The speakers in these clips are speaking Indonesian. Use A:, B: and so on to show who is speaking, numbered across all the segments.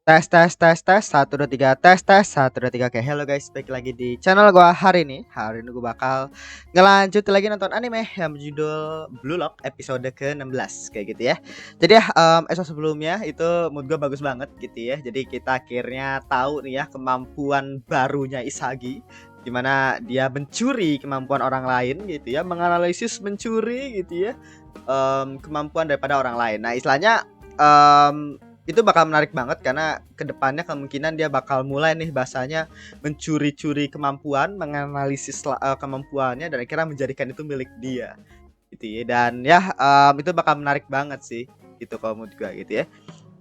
A: Tes tes tes tes 1 2 3 tes 1 2 3. Oke, hello guys, balik lagi di channel gua hari ini. Hari ini gua bakal ngelanjut lagi nonton anime yang berjudul Blue Lock episode ke-16 kayak gitu ya. Jadi ya episode sebelumnya itu mood gua bagus banget gitu ya. Jadi kita akhirnya tahu nih ya kemampuan barunya Isagi, dimana dia mencuri kemampuan orang lain gitu ya, menganalisis mencuri gitu ya, kemampuan daripada orang lain. Nah, istilahnya itu bakal menarik banget karena kedepannya kemungkinan dia bakal mulai nih bahasanya mencuri-curi kemampuan, menganalisis kemampuannya dan akhirnya menjadikan itu milik dia gitu ya. Dan ya itu bakal menarik banget sih gitu kalau menurut gua gitu ya.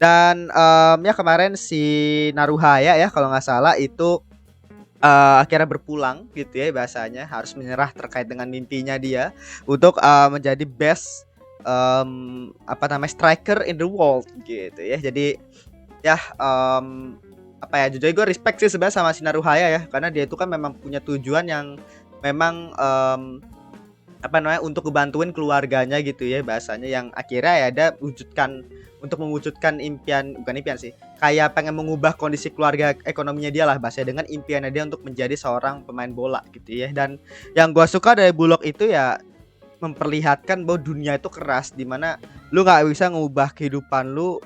A: Dan ya kemarin si Naruhaya ya kalau nggak salah itu akhirnya berpulang gitu ya, bahasanya harus menyerah terkait dengan mimpinya dia untuk menjadi best apa namanya striker in the world gitu ya. Jadi ya apa ya, jujur gue respect sih sebenarnya sama si Naruhaya ya, karena dia itu kan memang punya tujuan yang memang apa namanya untuk ngebantuin keluarganya gitu ya, bahasanya yang akhirnya ya ada wujudkan untuk mewujudkan impian, bukan impian sih, kayak pengen mengubah kondisi keluarga ekonominya dia lah bahasanya dengan impiannya dia untuk menjadi seorang pemain bola gitu ya. Dan yang gua suka dari Bulog itu ya memperlihatkan bahwa dunia itu keras, dimana lu nggak bisa ngubah kehidupan lu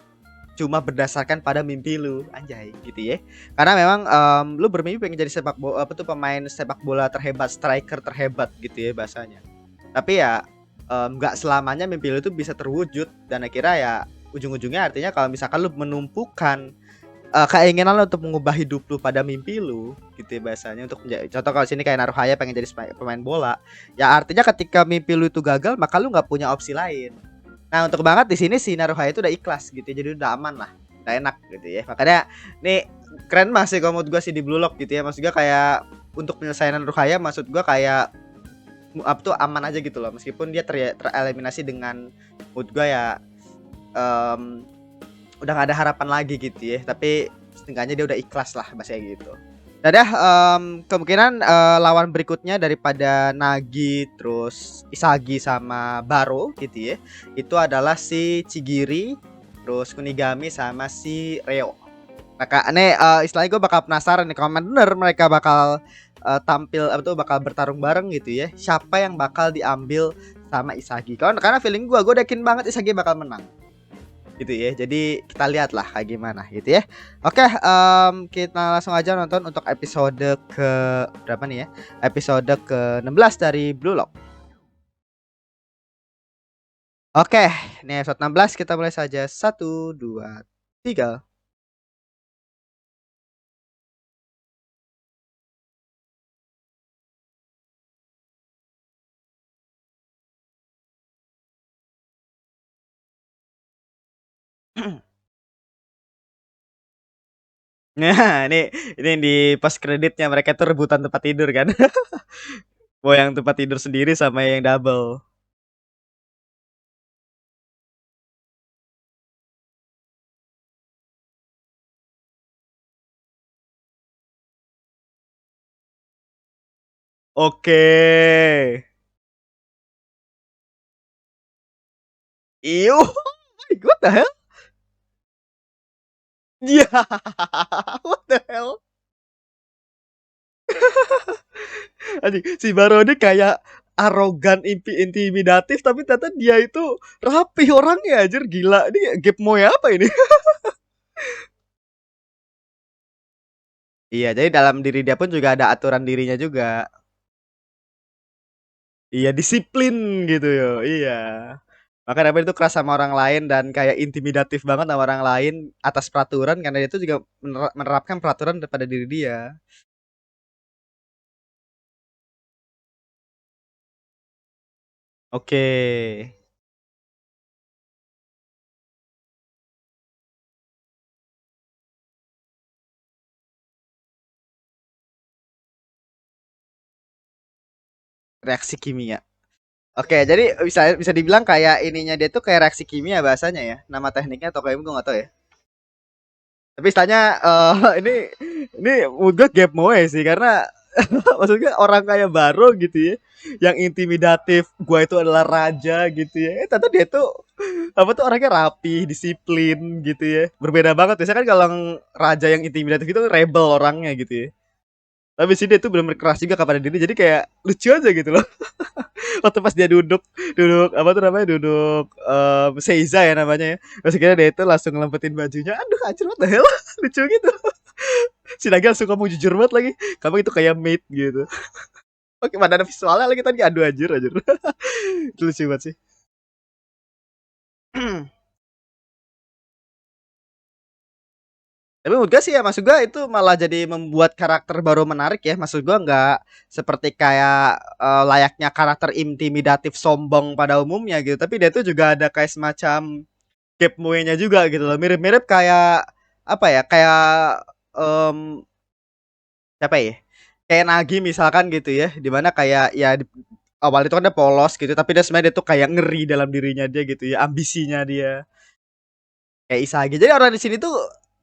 A: cuma berdasarkan pada mimpi lu, anjay gitu ya. Karena memang lu bermimpi pengen jadi sepak bola apa tuh, pemain sepak bola terhebat, striker terhebat gitu ya bahasanya. Tapi ya nggak selamanya mimpi lu tuh bisa terwujud, dan akhirnya ya ujung-ujungnya artinya kalau misalkan lu menumpukan keinginan lu untuk mengubah hidup lu pada mimpi lu gitu ya bahasanya, untuk menjadi contoh kalau sini kayak Naruhaya pengen jadi pemain bola, ya artinya ketika mimpi lu itu gagal maka lu nggak punya opsi lain. Nah, untuk banget di sini si Naruhaya itu udah ikhlas gitu ya, jadi udah aman lah, udah enak gitu ya. Makanya nih keren masih kalau menurut gua sih di Blue Lock gitu ya. Maksud gua kayak untuk penyelesaian Naruhaya, maksud gua kayak up tuh aman aja gitu loh, meskipun dia tereliminasi dengan menurut gua ya um, udah gak ada harapan lagi gitu ya, tapi setidaknya dia udah ikhlas lah bahasanya gitu. Dadah, kemungkinan lawan berikutnya daripada Nagi terus Isagi sama Baro gitu ya, itu adalah si Chigiri terus Kunigami sama si Reo. Maka aneh istilahnya gue bakal penasaran nih kalau bener mereka bakal tampil apa tuh, bakal bertarung bareng gitu ya, siapa yang bakal diambil sama Isagi. Karena feeling gue yakin banget Isagi bakal menang gitu ya. Jadi kita lihat lah kayak gimana gitu ya. Oke, kita langsung aja nonton untuk episode ke berapa nih ya, episode ke-16 dari Blue Lock. Oke, ini episode 16, kita mulai saja. 1 2 3. Nah, ini di post kreditnya mereka tuh rebutan tempat tidur kan. Mau yang tempat tidur sendiri sama yang double. Oke. Iyo. What the hell? Ya. What the hell? Anjing, si Baroni kayak arogan, intimidatif, tapi ternyata dia itu rapi orangnya, anjir gila. Ini gap moy apa ini? Iya, jadi dalam diri dia pun juga ada aturan dirinya juga. Iya, disiplin gitu yo. Iya. Makanya apa itu keras sama orang lain dan kayak intimidatif banget sama orang lain atas peraturan, karena dia itu juga menerapkan peraturan pada diri dia. Oke. Reaksi kimia. Oke, jadi bisa bisa dibilang kayak ininya dia tuh kayak reaksi kimia bahasanya ya. Nama tekniknya atau kayak gue nggak tahu ya. Tapi istilahnya ini menurut gue gap moe sih, karena Maksudnya orang kaya baru gitu ya, yang intimidatif, gua itu adalah raja gitu ya. Ternyata dia tuh apa tuh orangnya rapi, disiplin gitu ya. Berbeda banget biasanya kan kalau raja yang intimidatif itu rebel orangnya gitu ya. Tapi sih dia tuh benar-benar keras juga kepada diri, jadi kayak lucu aja gitu loh. Waktu pas dia duduk duduk apa tuh namanya, duduk Seiza ya namanya ya. Terus kira dia itu langsung ngelempetin bajunya. Aduh anjir, what the hell. Lucu gitu. Si Naga langsung kamu jujur banget lagi. Kamu itu kayak mate gitu. Oke, mana ada visualnya lagi tadi, aduh anjir anjir. Itu lucu banget sih. Tapi menurut gue sih ya, maksud gue itu malah jadi membuat karakter baru menarik ya. Maksud gue nggak seperti kayak layaknya karakter intimidatif sombong pada umumnya gitu. Tapi dia tuh juga ada kayak semacam gap nya juga gitu loh. Mirip-mirip kayak apa ya? Kayak em, siapa ya? Kayak Nagi misalkan gitu ya. Dimana kayak ya awal itu kan dia polos gitu. Tapi dia sebenarnya dia tuh kayak ngeri dalam dirinya dia gitu ya. Ambisinya dia. Kayak Isagi. Jadi orang di sini tuh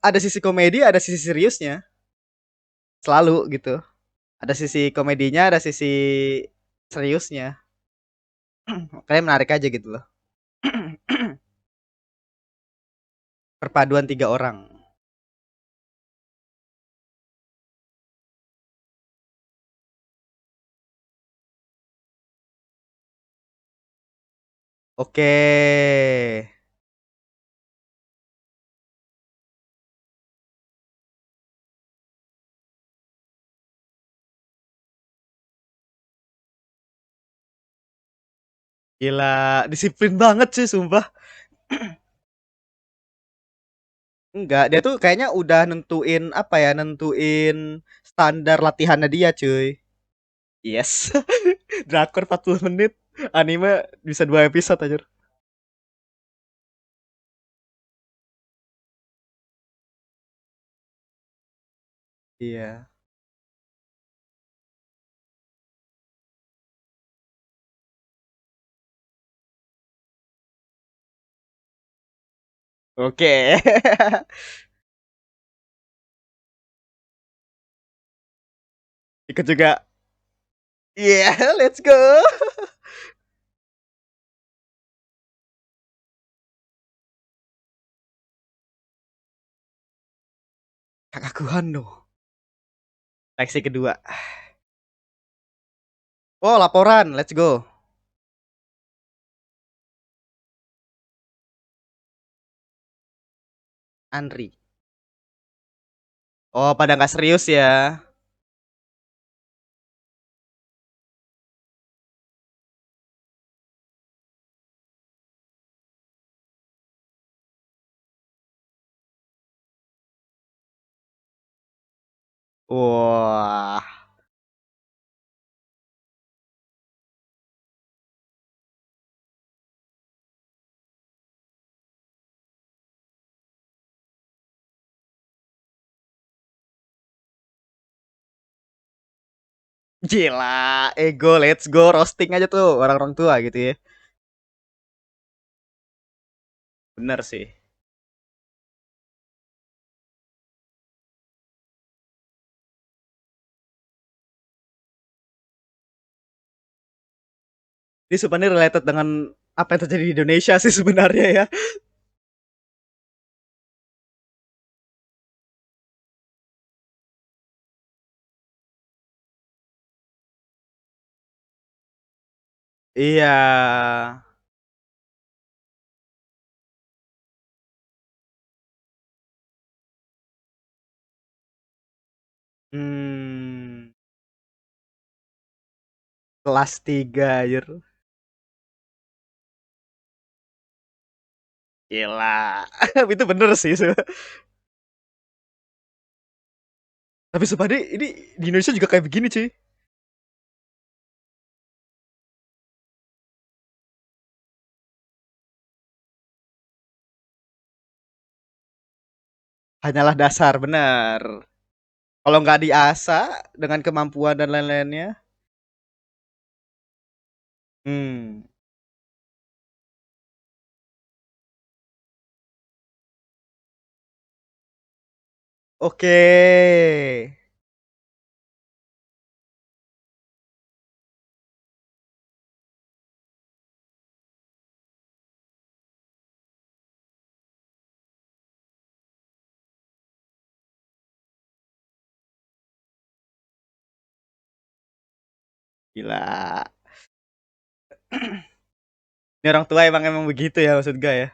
A: ada sisi komedi, ada sisi seriusnya. Selalu gitu. Ada sisi komedinya, ada sisi seriusnya. Kayak menarik aja gitu loh. Perpaduan tiga orang. Oke. Gila, disiplin banget sih sumpah. Enggak, dia tuh kayaknya udah nentuin apa ya, nentuin standar latihannya dia, cuy. Yes. Drakor 40 menit, anime bisa 2 episode aja. Iya. Oke. Ikut juga. Iya, yeah, let's go. Kakakku Hano. Seksi kedua. Oh, laporan. Let's go. Andri. Oh, pada nggak serius ya. Wah, gila. Ego, let's go. Roasting aja tuh orang-orang tua gitu ya. Bener sih. Ini sebenarnya related dengan apa yang terjadi di Indonesia sih sebenarnya ya. Iya. Hmm, kelas 3 anjir. Gila. Itu bener sih. Tapi Supadi ini di Indonesia juga kayak begini cuy. Hanyalah dasar, benar. Kalau nggak diasah dengan kemampuan dan lain-lainnya. Hmm. Oke. Gila. Ini orang tua emang begitu ya maksud gue ya.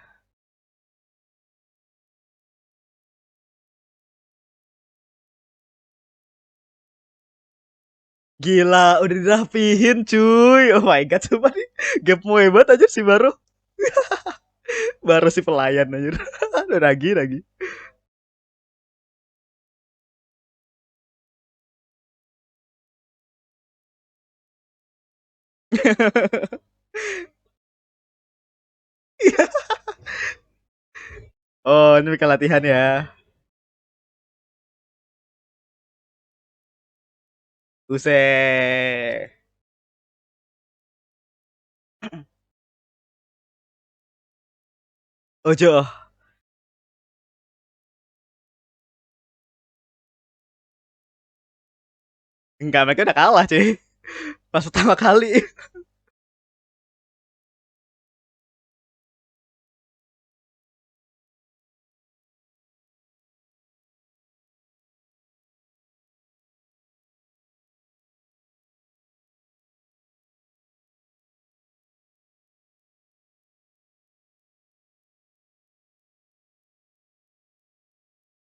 A: Gila, udah dirapihin cuy. Oh my god, coba nih. Gap hebat aja sih baru. Baru si pelayan aja. Udah lagi. Oh, ini bukan latihan ya. Buset. Ojo. Enggak, mereka udah kalah cuy. Pas pertama kali.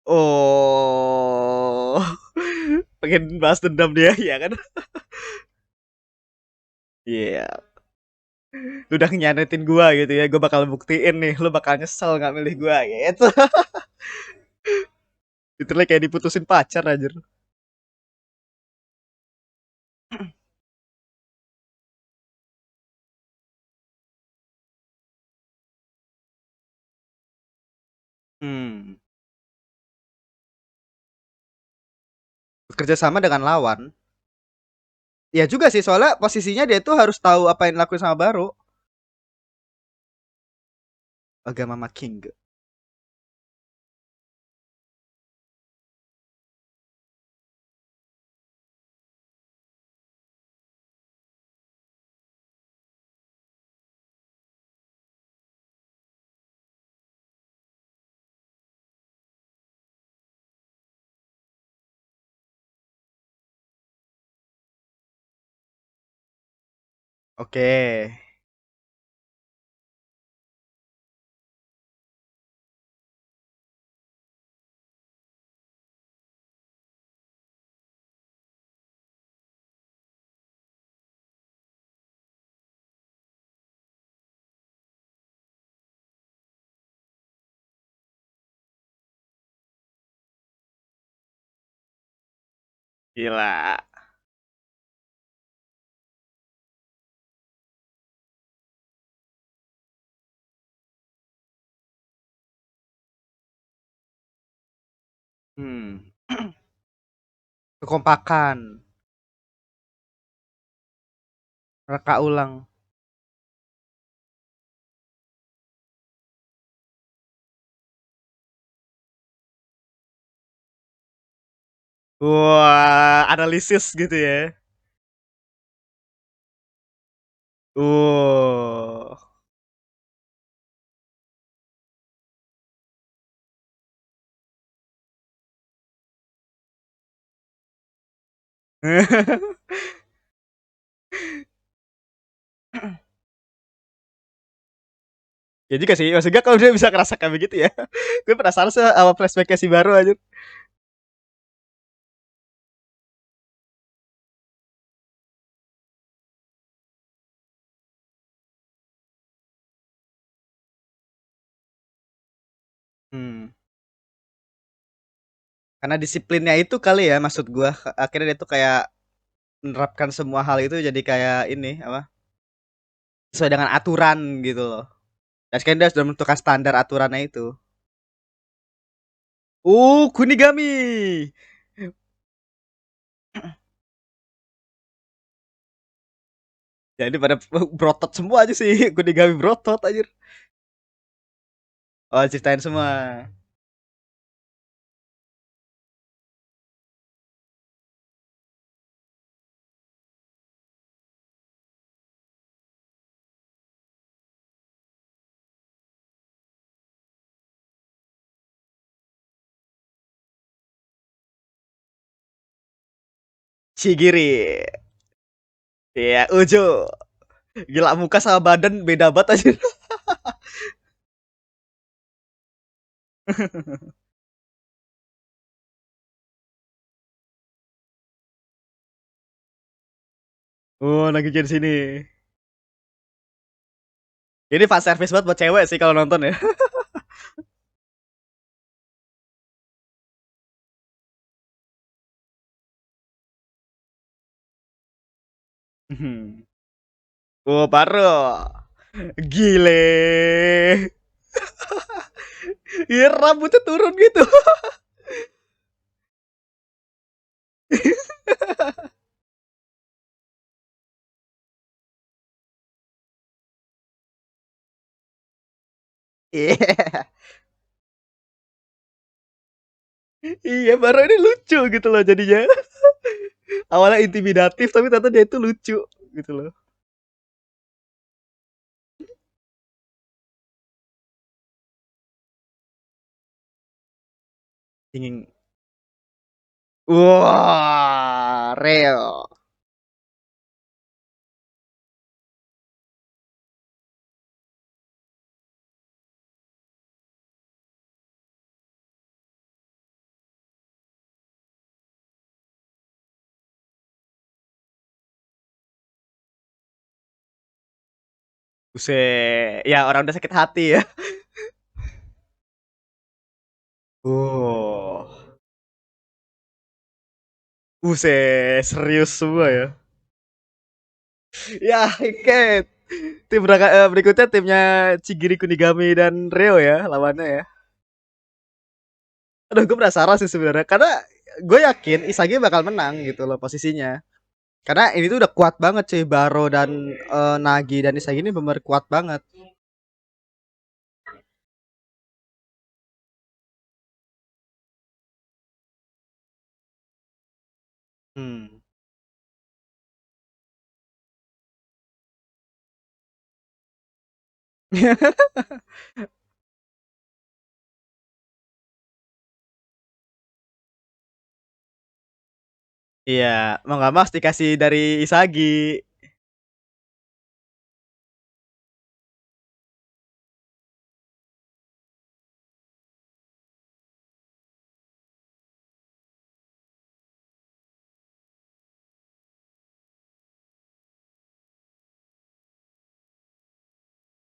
A: Oh. Pengen bahas dendam dia, ya kan? Iya. Yeah. Lu udah nyanyitin gua gitu ya. Gua bakal buktiin nih. Lu bakal nyesel gak milih gua gitu. Itu kayak diputusin pacar aja. Hmm. Bekerja sama dengan lawan. Ya juga sih soalnya posisinya dia tuh harus tahu apa yang dilakuin sama Baru. Agama Mama King. Oke. Gila. Hmm. Kekompakan. Reka ulang. Wah, analisis gitu ya. Uh. Ya juga sih, maksudnya kalau dia bisa ngerasa kayak begitu ya. Gue penasaran sih sama flashbacknya si Baru aja. Hmm. Karena disiplinnya itu kali ya maksud gua. Akhirnya dia tuh kayak menerapkan semua hal itu jadi kayak ini apa? Sesuai dengan aturan gitu loh. Dan sekarang dia sudah menentukan standar aturannya itu. Kunigami. Jadi pada brotot semua aja sih. Kunigami brotot aja. Oh, ceritain semua. Shigiri. Iya, Ujo. Gila muka sama badan beda banget aja. Oh, lagi jadi sini. Ini fan service banget buat cewek sih kalau nonton ya. Oh, baru. Gile. Iya, rambutnya turun gitu. Iya. Iya, baru ini lucu gitu loh jadinya. Awalnya intimidatif tapi ternyata dia itu lucu gitu loh. Ingin. Wah, real. Buset. Ya orang udah sakit hati ya. Oh. Buset, serius semua ya. Ya, Iket. Berikutnya timnya Chigiri Kunigami dan Reo ya lawannya ya. Aduh, gue penasaran sih sebenarnya karena gue yakin Isagi bakal menang gitu loh posisinya. Karena ini tuh udah kuat banget cuy, Baro dan Nagi dan Isagi ini bener kuat banget. Hmm. Iya, mau nggak mas dikasih dari Isagi.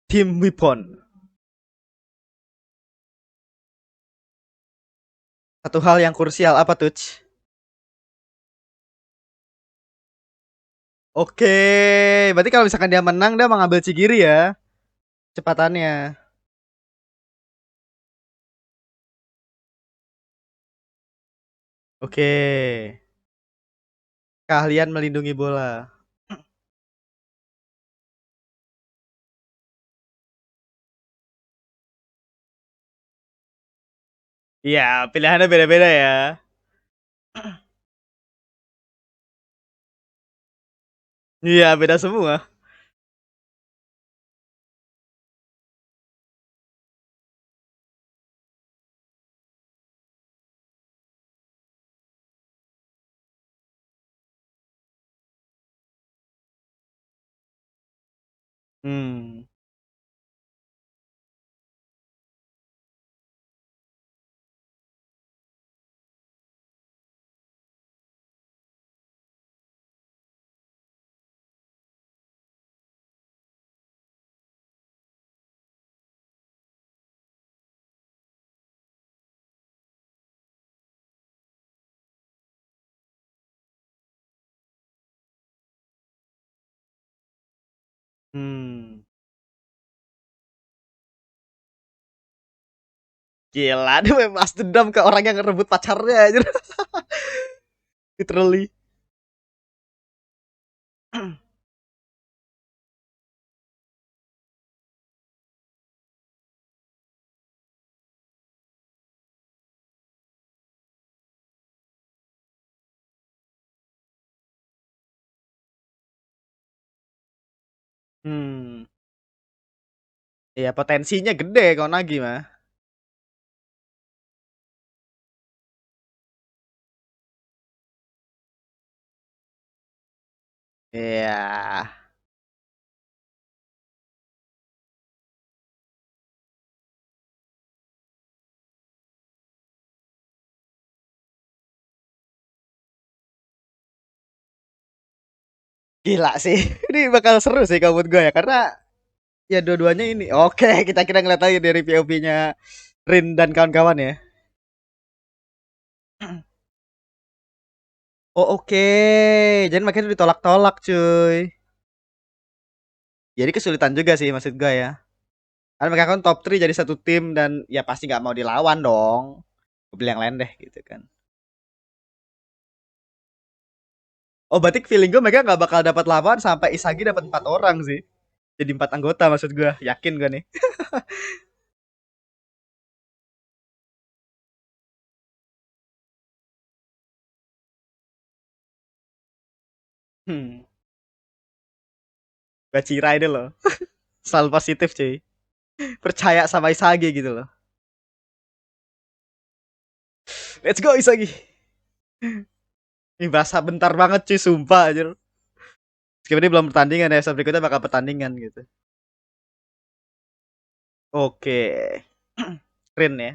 A: Tim Weapon. Satu hal yang krusial apa tuh? Oke, berarti kalau misalkan dia menang dia mengambil Cigiri ya cepatannya. Oke, keahlian melindungi bola. Iya, pilihannya beda-beda ya. Iya, beda semua. Hmm. Hmm. Gila, dia memang dendam ke orang yang ngerebut pacarnya aja. Literally. Hmm. Iya, potensinya gede kalau Nagi mah. Iya. Gila sih. Ini bakal seru sih kalau menurut gue ya karena ya dua-duanya ini. Oke, kita ngeliat aja dari POV-nya Rin dan kawan-kawan ya. Oh oke, jadi makanya ditolak-tolak cuy. Jadi kesulitan juga sih maksud gue ya. Karena mereka kan top 3 jadi satu tim dan ya pasti nggak mau dilawan dong. Gue beli yang lain deh gitu kan. Oh berarti feeling gue mereka nggak bakal dapat lawan sampai Isagi dapat 4 orang sih. Jadi 4 anggota maksud gue. Yakin gue nih. Hmm. Bacira ini loh. Selalu positif cuy. Percaya sama Isagi gitu loh. Let's go Isagi. Ini bahasa bentar banget cuy sumpah aja. Meskipun ini belum pertandingan ya, episode berikutnya bakal pertandingan gitu. Oke. Keren ya.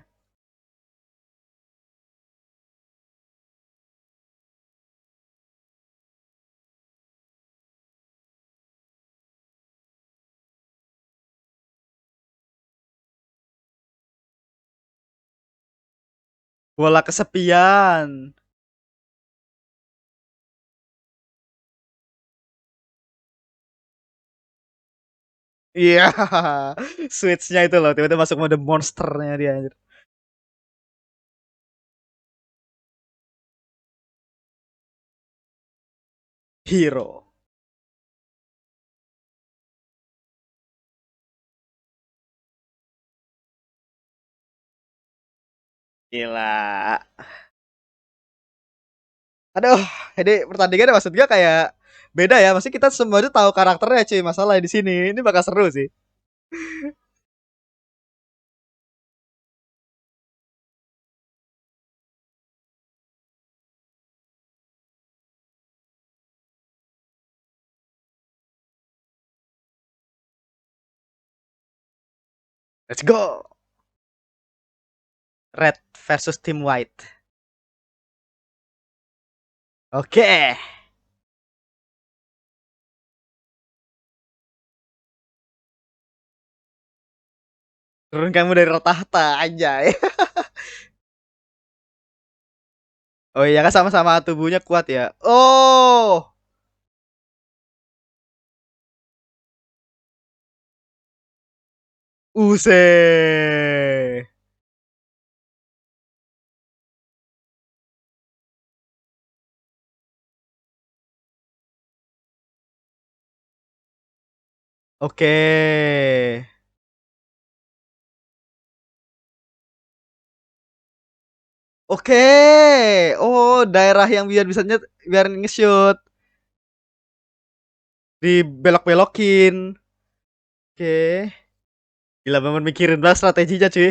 A: Bola kesepian. Iya. Switchnya itu loh. Tiba-tiba masuk mode monsternya dia. Anjir. Hero. Gila. Aduh, ini pertandingannya maksud gue kayak beda ya. Masih kita semua itu tahu karakternya cuy. Masalah di sini. Ini bakal seru sih. Let's go. Red versus Team White. Oke. Turun kamu dari tahta aja. Oh iya kan sama-sama tubuhnya kuat ya. Oh. Use. Oke. Oke. Oh, daerah yang biar bisa biar nge-shoot dibelok-belokin. Oke. Gila banget mikirin banget strateginya cuy.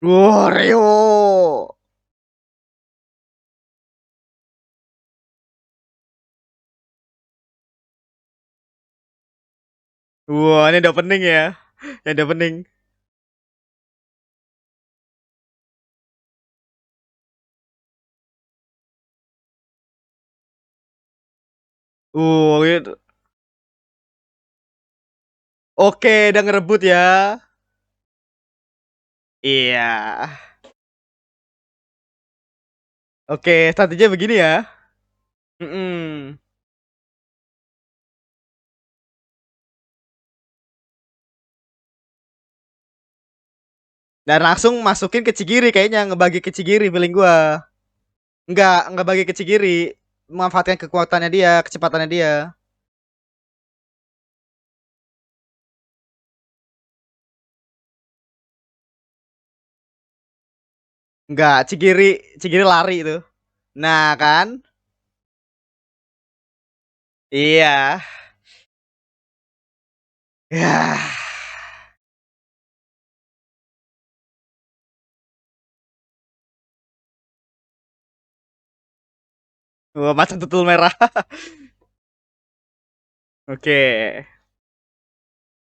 A: Wah, Rio. Wah, ini udah pening ya. Yang udah pening. Gitu. Oke, udah ngerebut ya. Iya. Oke, strateginya begini ya. Mm-mm. Dan langsung masukin ke Cigiri kayaknya ngebagi ke Cigiri feeling gua. Enggak bagi ke Cigiri. Memanfaatkan kekuatannya dia, kecepatannya dia. Enggak, Cigiri lari itu. Nah, kan? Iya. Ya. Wah, macan tutul merah. Oke.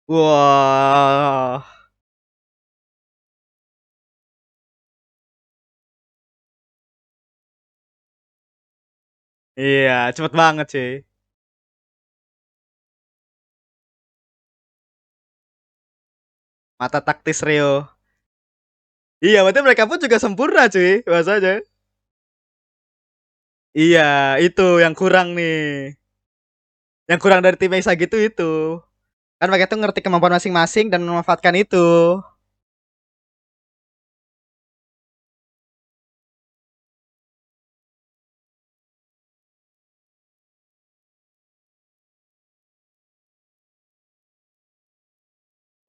A: Wah. Iya, cepet banget sih. Mata taktis Rio. Iya, berarti mereka pun juga sempurna cuy, bahasanya. Iya, itu yang kurang nih. Yang kurang dari tim Isa gitu itu. Kan mereka tuh ngerti kemampuan masing-masing dan memanfaatkan itu.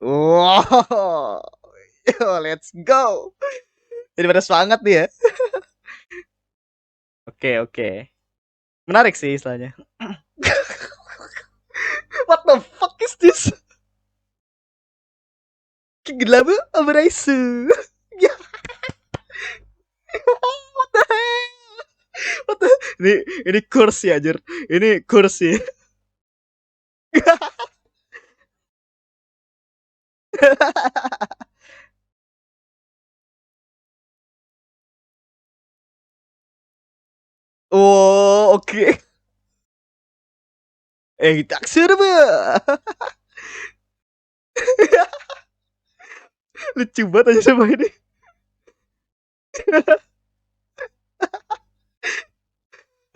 A: Wow. Yo, let's go. Jadi pada semangat nih ya. Oke, oke. Menarik sih istilahnya. What the fuck is this? Kegelabu Abraisu. Ya, what the hell? What the... Ini kursi aja. Ini kursi. Oh, oke. Okay. Tak serba. Lucu banget aja sama ini.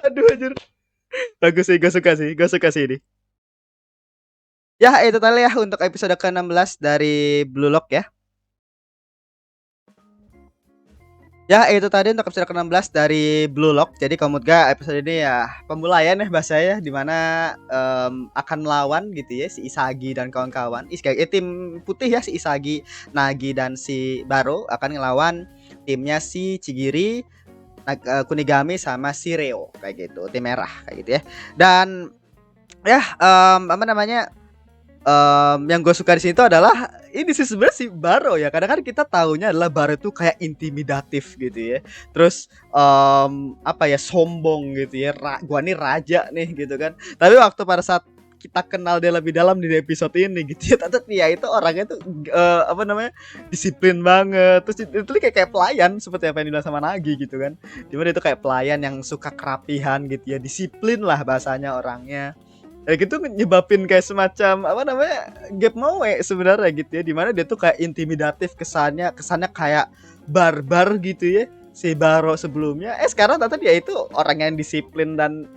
A: Aduh anjir. Bagus sih, gue suka sih ini. Ya, itu tadi ya untuk episode ke-16 dari Blue Lock ya. Ya, itu tadi untuk episode ke-16 dari Blue Lock. Jadi kalau menurut gue episode ini ya pemulaian ya bahasanya, dimana akan melawan gitu ya si Isagi dan kawan-kawan. Tim putih ya, si Isagi, Nagi dan si Baro akan ngelawan timnya si Chigiri, Kunigami sama si Reo kayak gitu, tim merah kayak gitu ya. Dan ya apa namanya, yang gue suka di sini tuh adalah ini sih sebenarnya si Baro ya. Kadang kan kita taunya adalah Baro itu kayak intimidatif gitu ya. Terus apa ya, sombong gitu ya. Gua nih raja nih gitu kan. Tapi waktu pada saat kita kenal dia lebih dalam di episode ini gitu ya, ternyata dia itu orangnya tuh apa namanya, disiplin banget. Terus itu kayak pelayan seperti apa yang dibilang sama Nagi gitu kan. Dimana itu kayak pelayan yang suka kerapihan gitu ya, disiplin lah bahasanya orangnya. Kayak gitu nyebabin kayak semacam apa namanya, gap moe sebenarnya gitu ya, dimana dia tuh kayak intimidatif, kesannya kayak barbar gitu ya si Baro sebelumnya. Sekarang ternyata dia itu orang yang disiplin dan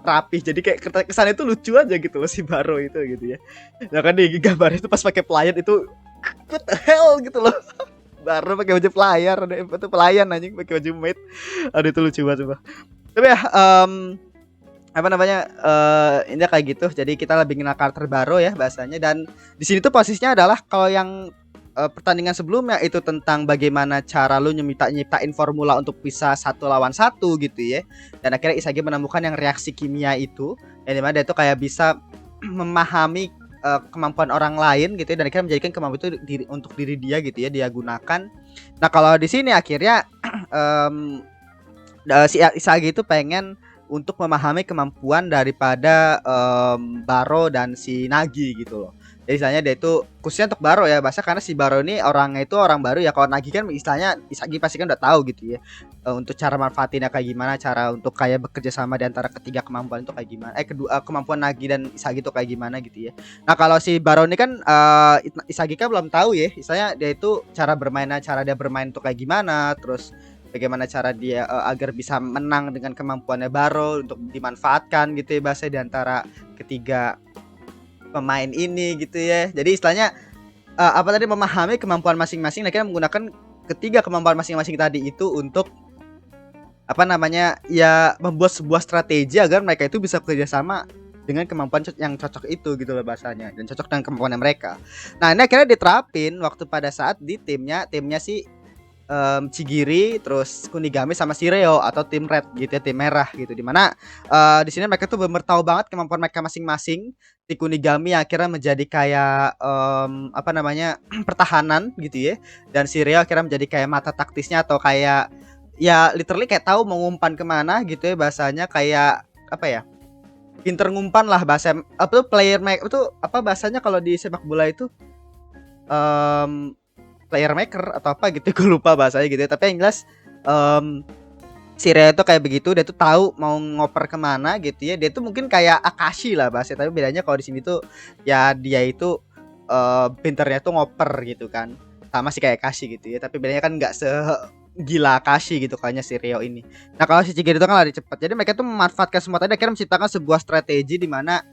A: rapih, jadi kayak kesannya itu lucu aja gitu loh si Baro itu gitu ya. Nah kan di gambar itu pas pakai pelayan itu what the hell gitu loh. Baro pakai baju pelayan, itu pelayan anjing pakai baju maid. Aduh itu lucu banget coba. Tapi ya apa namanya, ini kayak gitu. Jadi kita lebih kenal karakter Baro ya bahasanya. Dan di sini tuh posisinya adalah kalau yang pertandingan sebelumnya itu tentang bagaimana cara lu nyiptain formula untuk bisa 1 lawan 1 gitu ya. Dan akhirnya Isagi menemukan yang reaksi kimia itu, yang dimana dia tuh kayak bisa memahami kemampuan orang lain gitu ya, dan akhirnya menjadikan kemampuan itu untuk diri dia gitu ya, dia gunakan. Nah kalau di sini akhirnya si Isagi itu pengen untuk memahami kemampuan daripada Baro dan si Nagi gitu loh. Jadi istilahnya dia itu khususnya untuk Baro ya, bahasa karena si Baro ini orangnya itu orang baru ya. Kalau Nagi kan istilahnya Isagi pasti kan udah tahu gitu ya, untuk cara manfaatinnya kayak gimana, cara untuk kayak bekerja sama di antara ketiga kemampuan itu kayak gimana. Kemampuan Nagi dan Isagi itu kayak gimana gitu ya. Nah kalau si Baro ini kan Isagi kan belum tahu ya, istilahnya dia itu cara dia bermain tuh kayak gimana, terus bagaimana cara dia agar bisa menang dengan kemampuannya Baro untuk dimanfaatkan gitu ya, bahasa di antara ketiga pemain ini gitu ya. Jadi istilahnya apa tadi, memahami kemampuan masing-masing, akhirnya menggunakan ketiga kemampuan masing-masing tadi itu untuk apa namanya ya, membuat sebuah strategi agar mereka itu bisa bekerja sama dengan kemampuan yang cocok itu gitu loh bahasanya, dan cocok dengan kemampuannya mereka. Nah ini akhirnya diterapin waktu pada saat di timnya si Chigiri, terus Kunigami sama Shireo atau tim red gitu ya, tim merah gitu. Dimana di sini mereka tuh bener tahu banget kemampuan mereka masing-masing. Si Kunigami akhirnya menjadi kayak apa namanya pertahanan gitu ya, dan Shireo akhirnya menjadi kayak mata taktisnya atau kayak ya literally kayak tahu mau ngumpan kemana gitu ya, bahasanya kayak apa ya, pinter ngumpan lah bahasa apa tuh, player make itu apa bahasanya kalau di sepak bola itu um, player maker atau apa gitu gue lupa bahasanya gitu ya. Tapi yang jelas si Reo itu kayak begitu, dia tuh tahu mau ngoper kemana gitu ya, dia tuh mungkin kayak Akashi lah bahasanya, tapi bedanya kalau di sini tuh ya dia itu pinternya tuh ngoper gitu kan, sama sih kayak Akashi gitu ya, tapi bedanya kan nggak gila Akashi gitu kayaknya si Reo ini. Nah kalau si Chigiri itu kan lari cepat, jadi mereka tuh memanfaatkan semua tadi akhirnya menciptakan sebuah strategi di mana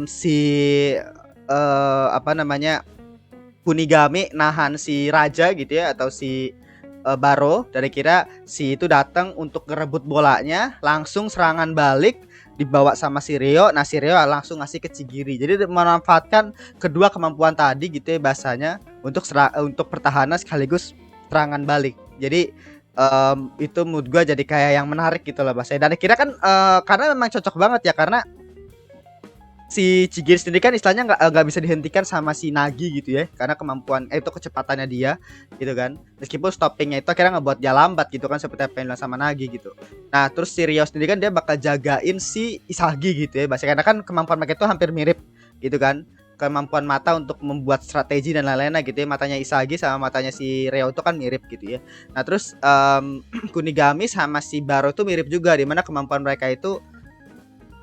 A: si apa namanya Kunigami nahan si raja gitu ya, atau si Baro, dari kira si itu datang untuk ngerebut bolanya, langsung serangan balik dibawa sama si Reo. Nah si Reo langsung ngasih ke Chigiri, jadi memanfaatkan kedua kemampuan tadi gitu ya bahasanya untuk untuk pertahanan sekaligus serangan balik. Jadi itu mood gue jadi kayak yang menarik gitu lah bahasanya. Dan kira kan karena memang cocok banget ya, karena si Chigiri sendiri kan istilahnya nggak bisa dihentikan sama si Nagi gitu ya, karena kemampuan itu kecepatannya dia gitu kan, meskipun stoppingnya itu akhirnya ngebuat dia lambat gitu kan, seperti apa yang dibilang sama Nagi gitu. Nah terus si Ryo sendiri kan dia bakal jagain si Isagi gitu ya bahasa, karena kan kemampuan mereka itu hampir mirip gitu kan, kemampuan mata untuk membuat strategi dan lain-lainnya gitu ya, matanya Isagi sama matanya si Ryo itu kan mirip gitu ya. Nah terus Kunigami sama si Baro itu mirip juga, dimana kemampuan mereka itu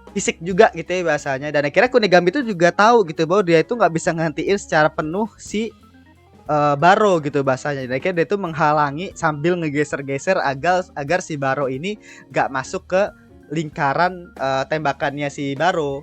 A: fisik juga gitu ya bahasanya. Dan akhirnya Kunigami itu juga tahu gitu bahwa dia itu nggak bisa ngantiin secara penuh si Baro gitu bahasanya. Dan akhirnya dia itu menghalangi sambil ngegeser-geser agar si Baro ini nggak masuk ke lingkaran tembakannya si Baro.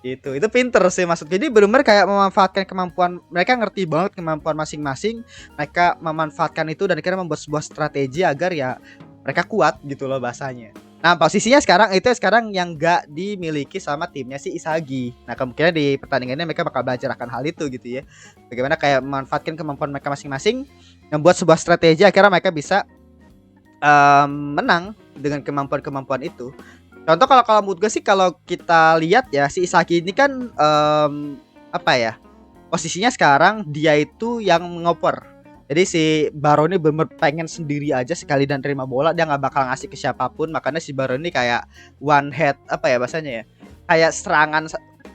A: Itu pinter sih maksud. Jadi benar-benar kayak memanfaatkan kemampuan mereka, ngerti banget kemampuan masing-masing. Mereka memanfaatkan itu dan akhirnya membuat sebuah strategi agar ya mereka kuat gitu loh bahasanya. Nah posisinya sekarang yang gak dimiliki sama timnya si Isagi. Nah kemungkinan di pertandingannya mereka bakal belajar akan hal itu gitu ya, bagaimana kayak memanfaatkan kemampuan mereka masing-masing, membuat sebuah strategi akhirnya mereka bisa menang dengan kemampuan-kemampuan itu. Contoh kalau menurut gue sih, kalau kita lihat ya si Isagi ini kan apa ya, posisinya sekarang dia itu yang ngoper. Jadi si Baro ini bener pengen sendiri aja sekali dan terima bola, dia nggak bakal ngasih ke siapapun. Makanya si Baro ini kayak one head apa ya bahasanya ya, kayak serangan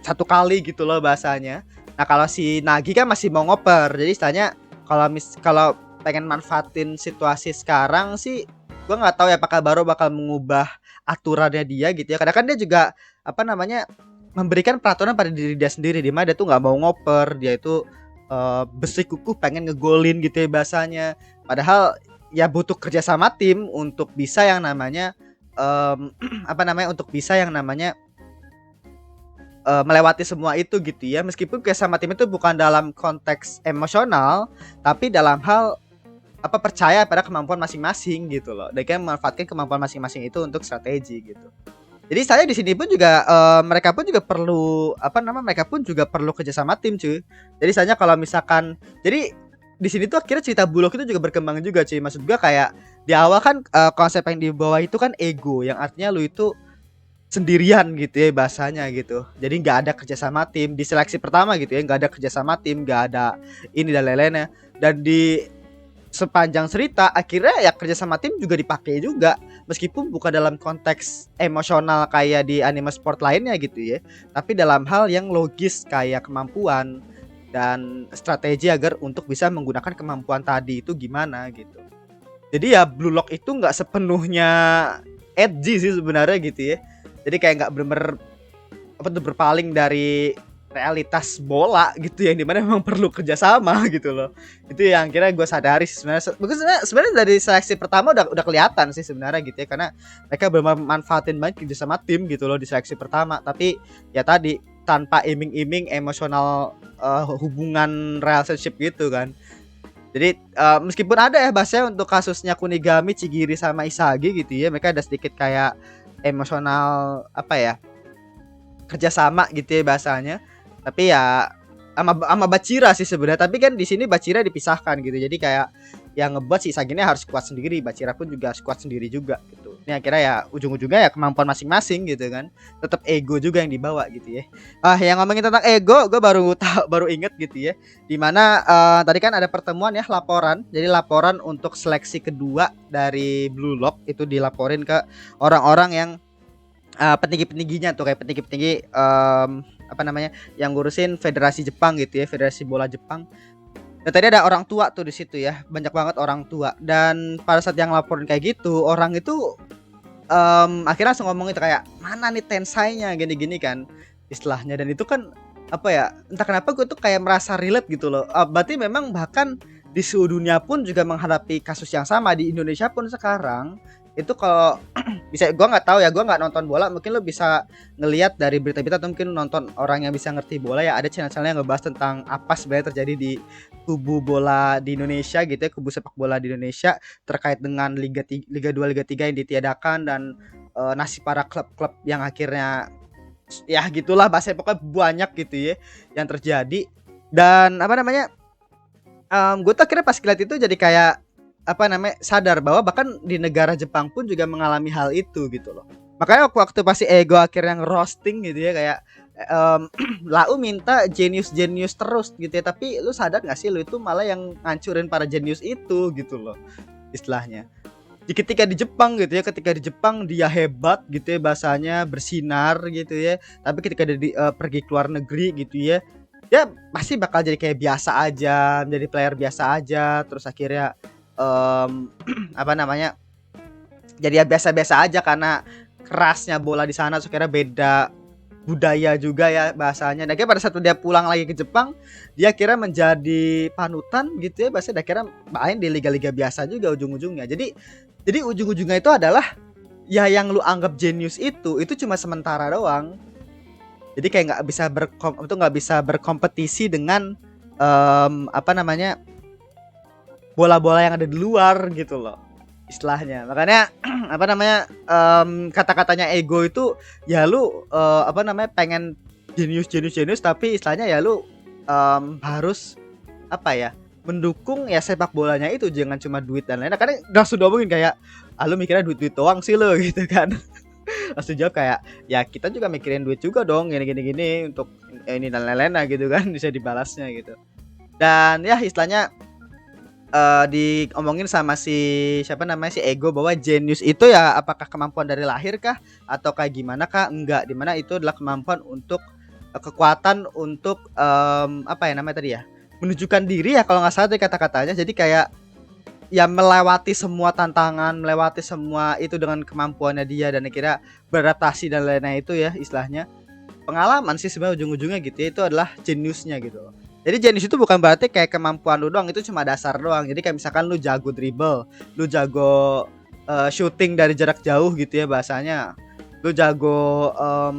A: satu kali gitu loh bahasanya. Nah kalau si Nagi kan masih mau ngoper, jadi istilahnya kalau pengen manfaatin situasi sekarang sih, gue nggak tahu ya apakah Baro bakal mengubah aturannya dia gitu ya. Kadang kan dia juga apa namanya memberikan peraturan pada diri dia sendiri, di mana dia tuh nggak mau ngoper, dia itu bersikukuh pengen ngegolin gitu ya bahasanya. Padahal ya butuh kerja sama tim untuk bisa yang namanya apa namanya, untuk bisa yang namanya melewati semua itu gitu ya. Meskipun kerja sama tim itu bukan dalam konteks emosional, tapi dalam hal apa, percaya pada kemampuan masing-masing gitu loh. Dan kan memanfaatkan kemampuan masing-masing itu untuk strategi gitu. Jadi saya di sini pun juga mereka pun juga perlu apa namanya, mereka pun juga perlu kerjasama tim cuy. Jadi misalnya kalau misalkan, jadi di sini tuh akhirnya cerita Bulog itu juga berkembang juga cuy. Maksud gua kayak di awal kan konsep yang dibawa itu kan ego, yang artinya lu itu sendirian gitu ya bahasanya gitu. Jadi nggak ada kerjasama tim di seleksi pertama gitu ya, nggak ada kerjasama tim, nggak ada ini dan lain-lainnya. Dan di sepanjang cerita akhirnya ya kerja sama tim juga dipakai juga, meskipun bukan dalam konteks emosional kayak di anime sport lainnya gitu ya, tapi dalam hal yang logis kayak kemampuan dan strategi agar untuk bisa menggunakan kemampuan tadi itu gimana gitu. Jadi ya Blue Lock itu nggak sepenuhnya edgy sih sebenarnya gitu ya, jadi kayak nggak bener-bener apa tuh berpaling dari realitas bola gitu, yang dimana memang perlu kerjasama gitu loh. Itu yang kira gue sadari sebenarnya. Sebenarnya dari seleksi pertama udah kelihatan sih sebenarnya gitu ya, karena mereka bermanfaatin banget kerjasama tim gitu loh di seleksi pertama. Tapi ya tadi tanpa iming-iming emosional hubungan relationship gitu kan. Jadi meskipun ada ya bahasanya untuk kasusnya Kunigami, Chigiri sama Isagi gitu ya, mereka ada sedikit kayak emosional apa ya, kerjasama gitu ya bahasanya. Tapi ya sama Bachira sih sebenarnya, tapi kan di sini Bachira dipisahkan gitu. Jadi kayak yang ngebuat si Isagi ini harus kuat sendiri, Bachira pun juga harus kuat sendiri juga gitu. Ini akhirnya ya ujung-ujungnya ya kemampuan masing-masing gitu kan. Tetap ego juga yang dibawa gitu ya. Yang ngomongin tentang ego, gue baru inget gitu ya. Dimana tadi kan ada pertemuan ya, laporan. Jadi laporan untuk seleksi kedua dari Blue Lock itu dilaporin ke orang-orang yang petinggi-petingginya tuh, kayak petinggi-petinggi apa namanya, yang ngurusin federasi Jepang gitu ya, federasi bola Jepang. Dan tadi ada orang tua tuh di situ ya, banyak banget orang tua. Dan pada saat yang laporin kayak gitu, orang itu akhirnya langsung ngomong itu kayak, mana nih tensainya gini-gini kan istilahnya. Dan itu kan apa ya, entah kenapa gue tuh kayak merasa relate gitu loh. Berarti memang bahkan di seluruh dunia pun juga menghadapi kasus yang sama. Di Indonesia pun sekarang itu kalau bisa, gue nggak tahu ya, gue nggak nonton bola, mungkin lo bisa ngelihat dari berita-berita atau mungkin nonton orang yang bisa ngerti bola ya, ada channel-channel yang ngebahas tentang apa sebenarnya terjadi di kubu bola di Indonesia gitu ya, kubu sepak bola di Indonesia terkait dengan Liga 2 Liga 3 yang ditiadakan, dan nasib para klub-klub yang akhirnya ya gitulah, bahasa pokoknya banyak gitu ya yang terjadi. Dan apa namanya, gue tuh akhirnya pas ngeliat itu jadi kayak apa namanya, sadar bahwa bahkan di negara Jepang pun juga mengalami hal itu gitu loh. Makanya waktu pasti ego akhirnya nge-roasting gitu ya, kayak Lau minta genius terus gitu ya, tapi lu sadar gak sih lu itu malah yang ngancurin para genius itu gitu loh istilahnya. Ketika di Jepang gitu ya, ketika di Jepang dia hebat gitu ya, bahasanya bersinar gitu ya, tapi ketika dia pergi ke luar negeri gitu ya, dia pasti bakal jadi kayak biasa aja, menjadi player biasa aja, terus akhirnya apa namanya, jadi ya biasa-biasa aja karena kerasnya bola di sana. Kira beda budaya juga ya bahasanya. Dan pada saat dia pulang lagi ke Jepang, dia kira menjadi panutan gitu ya, bahasa dia kira main di liga-liga biasa juga ujung-ujungnya. Jadi ujung-ujungnya itu adalah ya yang lu anggap jenius itu cuma sementara doang. Jadi kayak nggak bisa berkompetisi dengan apa namanya, bola-bola yang ada di luar gitu loh istilahnya. Makanya apa namanya, kata-katanya ego itu ya lu apa namanya, pengen jenius tapi istilahnya ya lu harus apa ya, mendukung ya sepak bolanya itu, jangan cuma duit dan lain-lain. Karena langsung ngomongin kayak, lu mikirnya duit doang sih lo gitu kan. Langsung jawab kayak, ya kita juga mikirin duit juga dong, gini untuk ini dan lain-lain gitu kan, bisa dibalasnya gitu. Dan ya istilahnya diomongin sama si siapa namanya, si ego, bahwa genius itu ya apakah kemampuan dari lahir kah atau kayak gimana kah? Enggak, dimana itu adalah kemampuan untuk kekuatan untuk apa ya namanya tadi ya, menunjukkan diri ya kalau nggak salah tadi kata-katanya. Jadi kayak ya melewati semua tantangan, melewati semua itu dengan kemampuannya dia, dan akhirnya beradaptasi dan lain-lain itu ya istilahnya pengalaman sih sebenarnya ujung-ujungnya gitu ya, itu adalah jeniusnya gitu loh. Jadi jenius itu bukan berarti kayak kemampuan lu doang, itu cuma dasar doang. Jadi kayak misalkan lu jago dribble, lu jago shooting dari jarak jauh gitu ya bahasanya, lu jago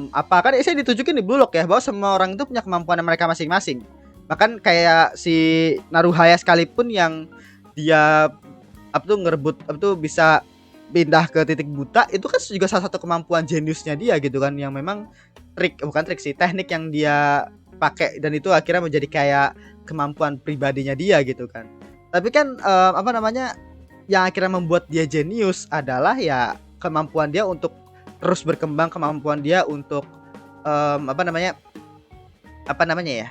A: apa kan saya ditunjukin di Blue Lock ya, bahwa semua orang itu punya kemampuan mereka masing-masing. Bahkan kayak si Naruhaya sekalipun yang dia apa tuh ngerebut apa tuh bisa pindah ke titik buta, itu kan juga salah satu kemampuan jeniusnya dia gitu kan, yang memang bukan trik sih, teknik yang dia pakai, dan itu akhirnya menjadi kayak kemampuan pribadinya dia gitu kan. Tapi kan apa namanya, yang akhirnya membuat dia jenius adalah ya kemampuan dia untuk terus berkembang, kemampuan dia untuk apa namanya ya,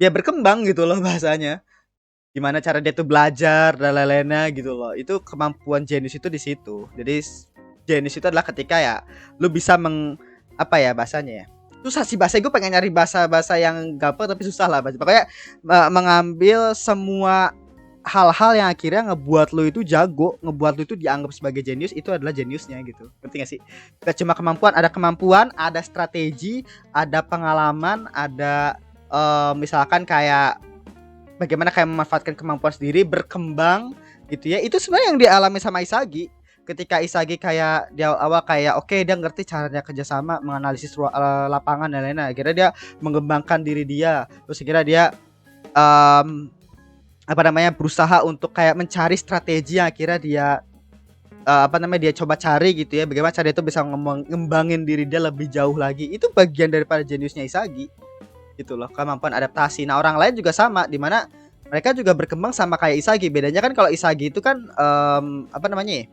A: dia berkembang gitu loh bahasanya. Gimana cara dia tuh belajar dan lain-lainnya gitu loh. Itu kemampuan jenius itu di situ. Jadi jenius itu adalah ketika ya lu bisa apa ya bahasanya ya, susah sih bahasa, gue pengen nyari bahasa yang gampang tapi susah lah bahasa. Pokoknya mengambil semua hal-hal yang akhirnya ngebuat lu itu jago, ngebuat lu itu dianggap sebagai jenius, itu adalah jeniusnya gitu. Ngerti gak sih? Gak cuma kemampuan, ada strategi, ada pengalaman, ada misalkan kayak bagaimana kayak memanfaatkan kemampuan sendiri, berkembang gitu ya. Itu sebenarnya yang dialami sama Isagi. Ketika Isagi kayak di awal kayak oke, dia ngerti caranya kerjasama, menganalisis lapangan dan lain-lain. Akhirnya dia mengembangkan diri dia. Terus akhirnya dia apa namanya, berusaha untuk kayak mencari strategi yang akhirnya dia apa namanya, dia coba cari gitu ya. Bagaimana cara itu bisa ngembangin diri dia lebih jauh lagi. Itu bagian daripada jeniusnya Isagi gitu loh, kemampuan adaptasi. Nah orang lain juga sama, dimana mereka juga berkembang sama kayak Isagi. Bedanya kan kalau Isagi itu kan apa namanya ya,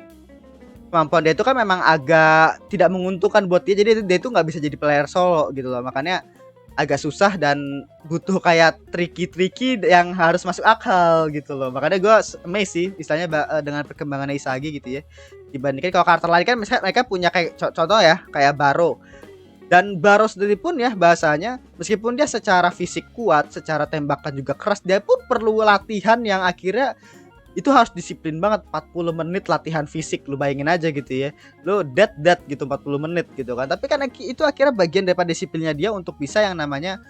A: kemampuan dia itu kan memang agak tidak menguntungkan buat dia, jadi dia itu nggak bisa jadi player solo gitu loh, makanya agak susah dan butuh kayak tricky yang harus masuk akal gitu loh. Makanya gue amazed sih istilahnya dengan perkembangan Isagi gitu ya, dibandingkan kalau karakter lain kan misalnya mereka punya kayak contoh ya kayak Baro. Dan Baro sendiri pun ya bahasanya, meskipun dia secara fisik kuat, secara tembakan juga keras, dia pun perlu latihan yang akhirnya itu harus disiplin banget. 40 menit latihan fisik, lu bayangin aja gitu ya, lu dead gitu 40 menit gitu kan. Tapi kan itu akhirnya bagian daripada disiplinnya dia untuk bisa yang namanya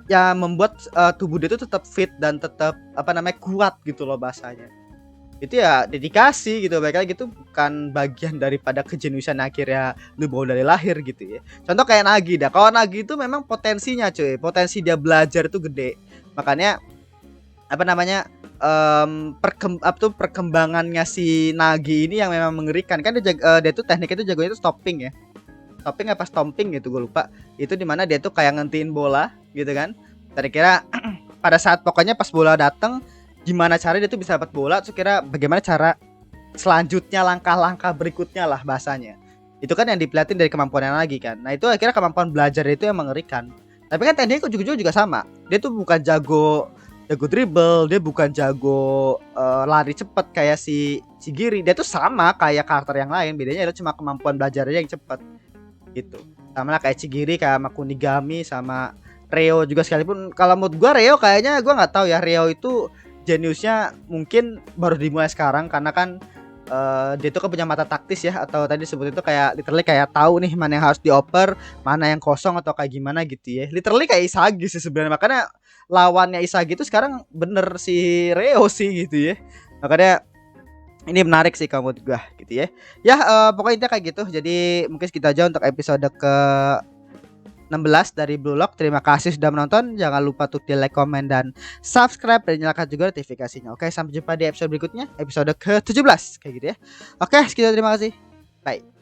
A: ya membuat tubuh dia itu tetap fit dan tetap apa namanya kuat gitu loh bahasanya. Itu ya dedikasi gitu, baiknya gitu, bukan bagian daripada kejeniusan akhirnya lu bawa dari lahir gitu ya. Contoh kayak Nagi dah, kalau Nagi itu memang potensinya cuy, potensi dia belajar itu gede, makanya apa namanya perkembangannya si Nagi ini yang memang mengerikan kan. Dia tuh tekniknya itu jagonya itu stopping ya, stopping apa stomping gitu gue lupa. Itu dimana dia tuh kayak ngentiin bola gitu kan, kira-kira pada saat pokoknya pas bola datang gimana cara dia tuh bisa dapat bola, terus kira bagaimana cara selanjutnya, langkah-langkah berikutnya lah bahasanya. Itu kan yang dipelatin dari kemampuannya lagi kan. Nah itu akhirnya kemampuan belajar itu yang mengerikan. Tapi kan tekniknya juga sama, dia tuh bukan jago dribble, dia bukan jago lari cepet kayak si Chigiri. Dia tuh sama kayak karakter yang lain, bedanya itu cuma kemampuan belajarnya yang cepet gitu. Sama lah kayak Chigiri, kayak sama Kunigami, sama Reo juga sekalipun. Kalau menurut gua Reo kayaknya gua nggak tahu ya, Reo itu jeniusnya mungkin baru dimulai sekarang karena kan dia tuh kan punya mata taktis ya, atau tadi sebut itu kayak literally kayak tahu nih mana yang harus dioper, mana yang kosong atau kayak gimana gitu ya. Literally kayak Isagi sih sebenarnya, makanya lawannya Isagi itu sekarang bener si Reo sih gitu ya. Makanya ini menarik sih kamu juga gitu ya. Ya pokoknya kayak gitu. Jadi mungkin segitu aja untuk episode ke 16 dari Blue Lock. Terima kasih sudah menonton. Jangan lupa untuk di like, komen, dan subscribe, dan nyalakan juga notifikasinya. Oke, sampai jumpa di episode berikutnya, episode ke-17 kayak gitu ya. Oke, segitu, terima kasih. Bye.